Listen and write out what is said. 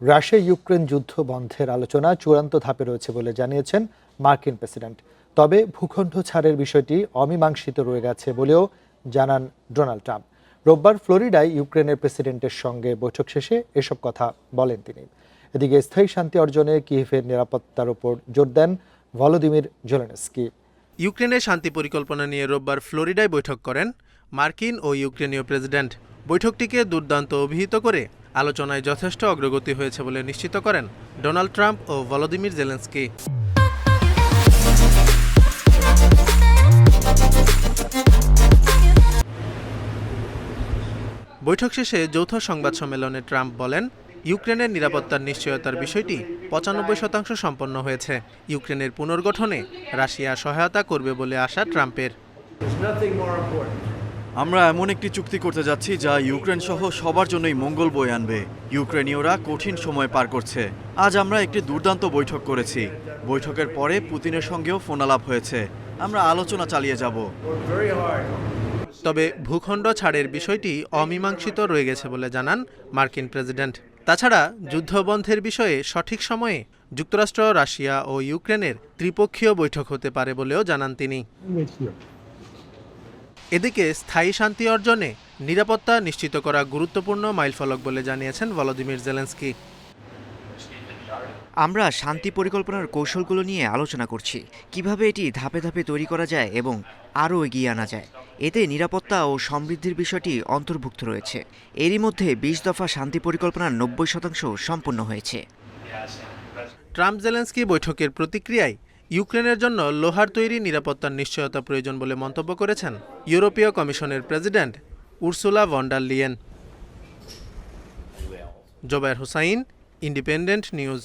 Russia Ukraine যুদ্ধ বন্ধের আলোচনা চূড়ান্ত ধাপে রয়েছে বলে জানিয়েছেন মার্কিন প্রেসিডেন্ট। তবে ভূখণ্ড ছাড়ের বিষয়টি অমীমাংসিত রয়ে গেছে বলেও জানান ডোনাল্ড ট্রাম্প। রোববার ফ্লোরিডায় ইউক্রেনের প্রেসিডেন্টের সঙ্গে বৈঠক শেষে এসব কথা বলেন তিনি। এদিকে স্থায়ী শান্তি অর্জনে কিয়েভের নিরাপত্তার উপর জোর দেন ভলোদিমির জেলেনস্কি। ইউক্রেনের শান্তি পরিকল্পনা নিয়ে রোববার ফ্লোরিডায় বৈঠক করেন মার্কিন ও ইউক্রেনীয় প্রেসিডেন্ট। বৈঠকটিকে দুর্দান্ত অভিহিত করে আলোচনায় যথেষ্ট অগ্রগতি হয়েছে বলে নিশ্চিত করেন ডোনাল্ড ট্রাম্প ও ভলোদিমির জেলেনস্কি। বৈঠক শেষে যৌথ সংবাদ সম্মেলনে ট্রাম্প বলেন, ইউক্রেনের নিরাপত্তার নিশ্চয়তার বিষয়টি ৯৫% সম্পন্ন হয়েছে। ইউক্রেনের পুনর্গঠনে রাশিয়া সহায়তা করবে বলে আশা ট্রাম্পের। আমরা এমন একটি চুক্তি করতে যাচ্ছি যা ইউক্রেন সহ সবার জন্যই মঙ্গল বয়ে আনবে। ইউক্রেনীয়রা কঠিন সময় পার করছে। আজ আমরা একটি দুর্দান্ত বৈঠক করেছি। বৈঠকের পরে পুতিনের সঙ্গেও ফোনালাপ হয়েছে। আমরা আলোচনা চালিয়ে যাব। তবে ভূখণ্ড ছাড়ের বিষয়টি অমীমাংসিত রয়ে গেছে বলে জানান মার্কিন প্রেসিডেন্ট। তাছাড়া যুদ্ধবন্ধের বিষয়ে সঠিক সময়ে যুক্তরাষ্ট্র, রাশিয়া ও ইউক্রেনের ত্রিপক্ষীয় বৈঠক হতে পারে বলেও জানান তিনি। এদিকে স্থায়ী শান্তি অর্জনে নিরাপত্তা নিশ্চিত করা গুরুত্বপূর্ণ মাইলফলক বলে জানিয়েছেন ভলোদিমির জেলেনস্কি। আমরা শান্তি পরিকল্পনার কৌশলগুলো নিয়ে আলোচনা করছি, কিভাবে এটি ধাপে ধাপে তৈরি করা যায় এবং আরও এগিয়ে আনা যায়। এতে নিরাপত্তা ও সমৃদ্ধির বিষয়টি অন্তর্ভুক্ত রয়েছে। এরই মধ্যে ২০ দফা শান্তি পরিকল্পনার ৯০% সম্পন্ন হয়েছে। ট্রাম্প জেলেনস্কি বৈঠকের প্রতিক্রিয়ায় ইউক্রেনের জন্য লোহার তৈরি নিরাপত্তার নিশ্চয়তা প্রয়োজন বলে মন্তব্য করেছেন ইউরোপীয় কমিশনের president Ursula von der Leyen. Zobayer Hossain, Independent news.